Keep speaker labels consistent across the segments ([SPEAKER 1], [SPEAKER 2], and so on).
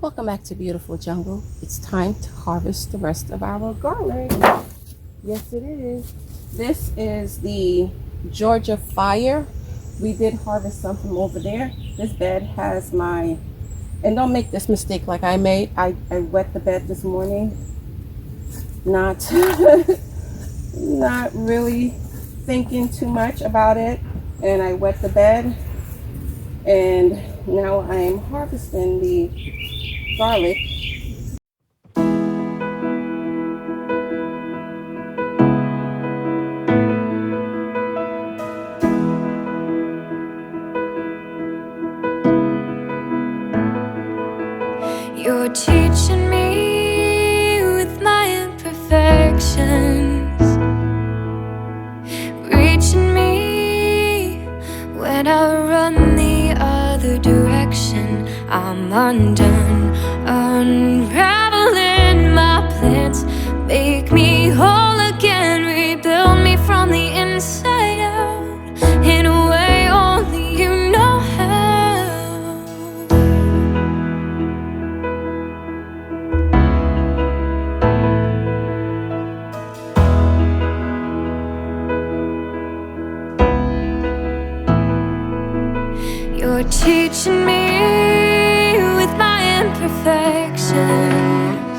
[SPEAKER 1] Welcome back to Beautiful Jungle. It's time to harvest the rest of our garlic. Yes, it is. This is the Georgia Fire. We did harvest some from over there. This bed has my, and don't make this mistake like I made. I wet the bed this morning. Not, not really thinking too much about it. And I wet the bed. And now I am harvesting the garlic.
[SPEAKER 2] You're teaching me with my imperfections, reaching me when I run the other direction. I'm undone, unraveling my plans. Make me whole again, rebuild me from the inside out, in a way only you know how. You're teaching me with my imperfections,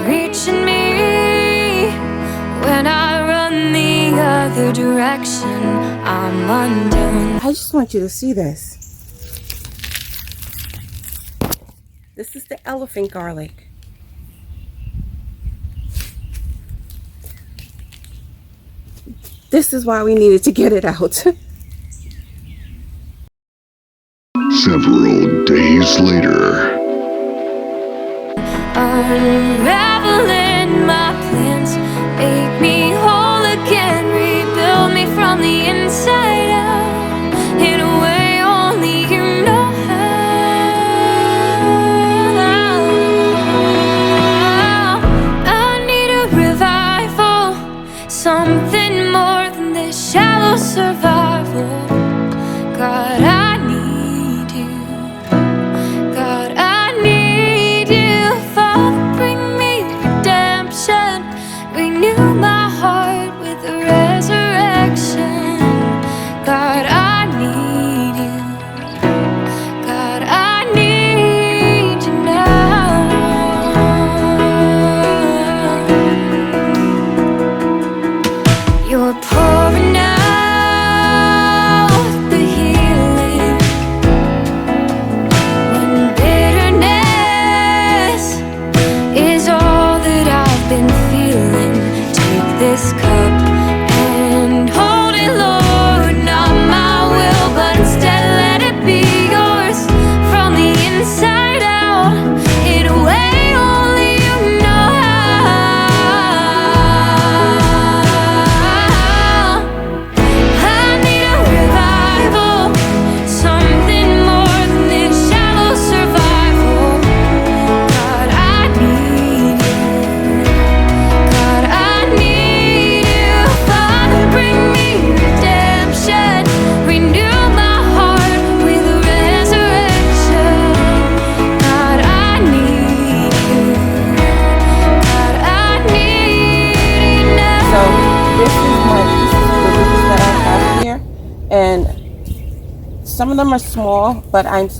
[SPEAKER 2] reaching me when I run the other direction. I'm undone.
[SPEAKER 1] I just want you to see this. This is the elephant garlic. This is why we needed to get it out.
[SPEAKER 3] Several days later.
[SPEAKER 2] Unraveling my plans, make me whole again, rebuild me from the inside out, in a way only you know how. I need a revival, something more than this shallow survival. God, I need you. God, I need you. Father, bring me redemption. Renew my heart with a resurrection. God, I need you. God, I need you now. You're pouring out the healing when bitterness is all that I've been feeling. Take this cup and hold it, Lord, not my will, but instead let it be yours from the inside out, in a way only you know how. I need a revival, something more than this shallow survival. God, I need you. God, I need you. Father, bring me redemption. Renew my heart with a resurrection. God, I need you. God, I need you now.
[SPEAKER 1] So this is the roots that I have here, and some of them are small, but I am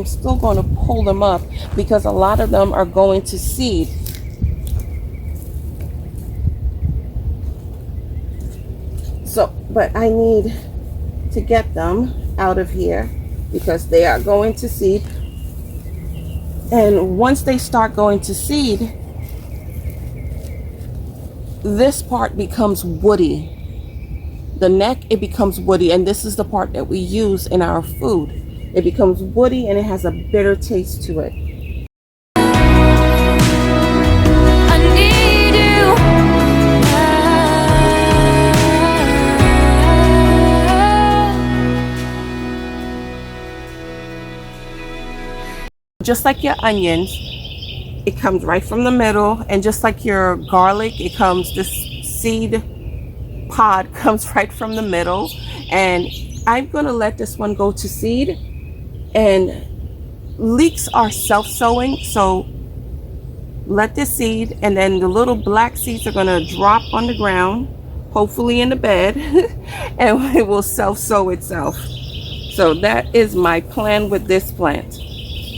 [SPEAKER 1] still going to pull them up because a lot of them are going to seed. So, but I need to get them out of here because they are going to seed. And once they start going to seed, this part becomes woody. The neck, it becomes woody, and this is the part that we use in our food. It becomes woody and it has a bitter taste to it.
[SPEAKER 2] I need you.
[SPEAKER 1] Just like your onions, it comes right from the middle, and just like your garlic, it comes, this seed pod comes right from the middle. And I'm going to let this one go to seed, and leeks are self-sowing, so let this seed, and then the little black seeds are going to drop on the ground, hopefully in the bed, and it will self-sow itself. So that is my plan with this plant,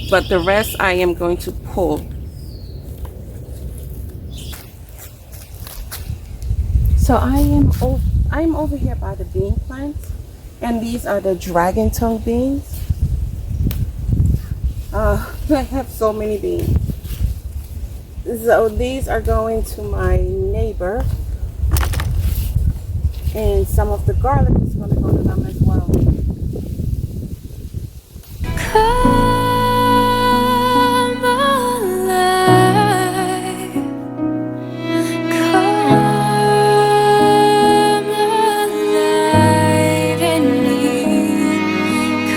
[SPEAKER 1] but the rest I am going to pull. So I'm over here by the bean plants, and these are the dragon tongue beans. I have so many beans. So these are going to my neighbor, and some of the garlic is going to go to them as well.
[SPEAKER 2] Come alive, come alive in me,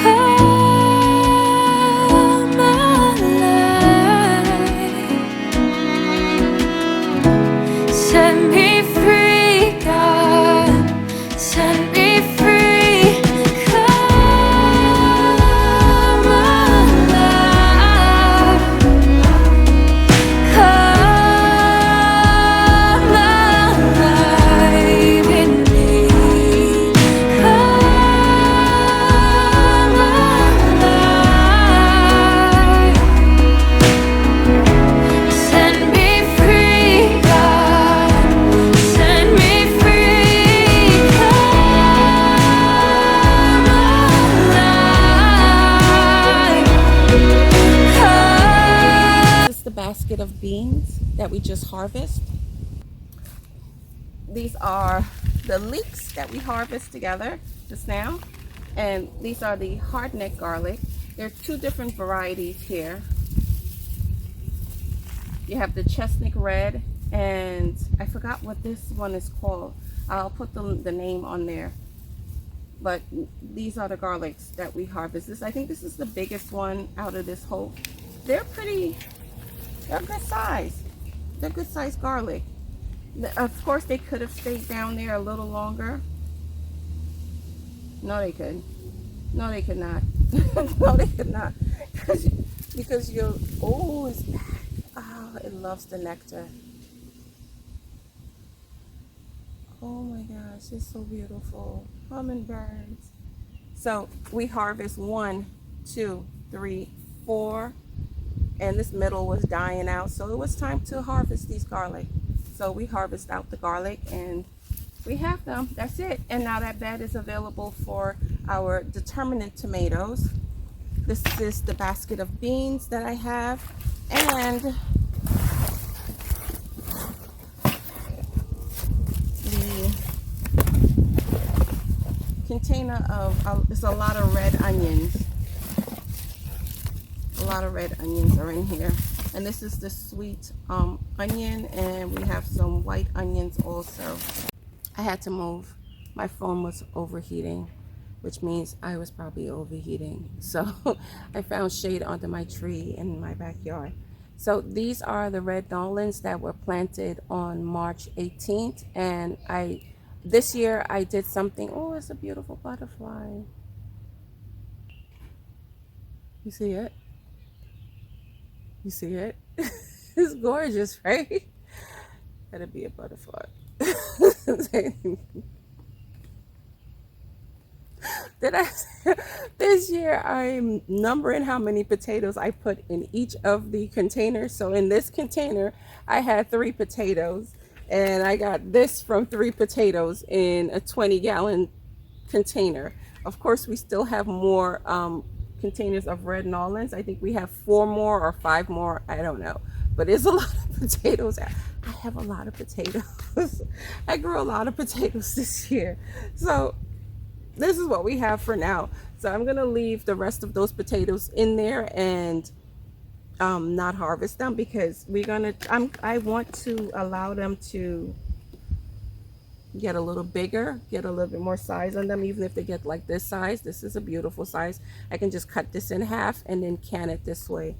[SPEAKER 2] come alive, set me free, God, set me free, come alive, come alive in me, come alive, set me free, God, set me free, come alive,
[SPEAKER 1] This is the basket of beans that we just harvest. These are the leeks that we harvest together just now, and these are the hardneck garlic. There's two different varieties here. You have the chestnut red, and I forgot what this one is called. I'll put the name on there. But these are the garlics that we harvest. I think this is the biggest one out of this whole. They're good size. They're good size garlic. Of course, they could have stayed down there a little longer. No, they could. No, they could not. No, they could not. Because you're, oh, it's back. Oh, it loves the nectar. Oh my gosh, it's so beautiful. Hummingbirds. So we harvest 1, 2, 3, 4, and this middle was dying out, so it was time to harvest these garlic. So we harvest out the garlic and we have them. That's it. And now that bed is available for our determinate tomatoes. This is the basket of beans that I have, and the container of it's a lot of red onions. A lot of red onions are in here, and this is the sweet onion, and we have some white onions also. I had to move. My phone was overheating, which means I was probably overheating. So I found shade under my tree in my backyard. So these are the red Nolans that were planted on March 18th, and this year I did something. Oh, it's a beautiful butterfly. You see it? You see it? It's gorgeous, right? Gotta be a butterfly. This year I'm numbering how many potatoes I put in each of the containers. So in this container I had 3 potatoes, and I got this from 3 potatoes in a 20-gallon container. Of course, we still have more containers of red Nolans. I think we have 4 more or 5 more, I don't know, but it's a lot of potatoes. I have a lot of potatoes. I grew a lot of potatoes this year. So this is what we have for now. So I'm gonna leave the rest of those potatoes in there and not harvest them, because I want to allow them to get a little bigger, get a little bit more size on them. Even if they get like this size, this is a beautiful size. I can just cut this in half and then can it this way.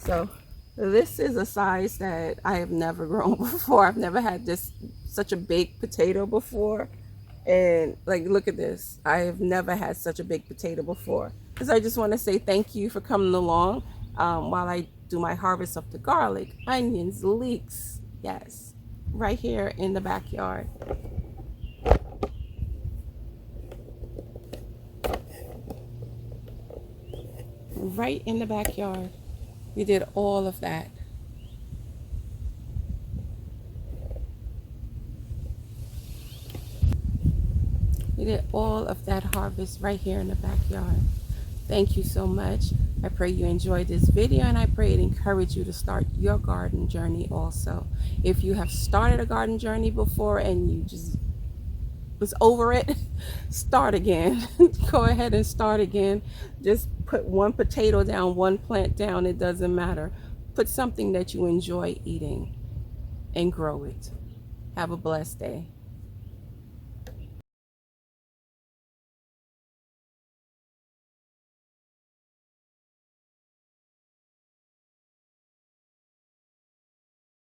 [SPEAKER 1] So this is a size that I have never grown before. I've never had such a big potato before. And like, look at this. I have never had such a big potato before. Because I just want to say thank you for coming along while I do my harvest of the garlic, onions, leeks. Yes, right here in the backyard. Right in the backyard. We did all of that. We did all of that harvest right here in the backyard. Thank you so much. I pray you enjoyed this video, and I pray it encouraged you to start your garden journey also. If you have started a garden journey before and you just was over it, start again. Go ahead and start again. Just put one potato down, one plant down, it doesn't matter. Put something that you enjoy eating and grow it. Have a blessed day.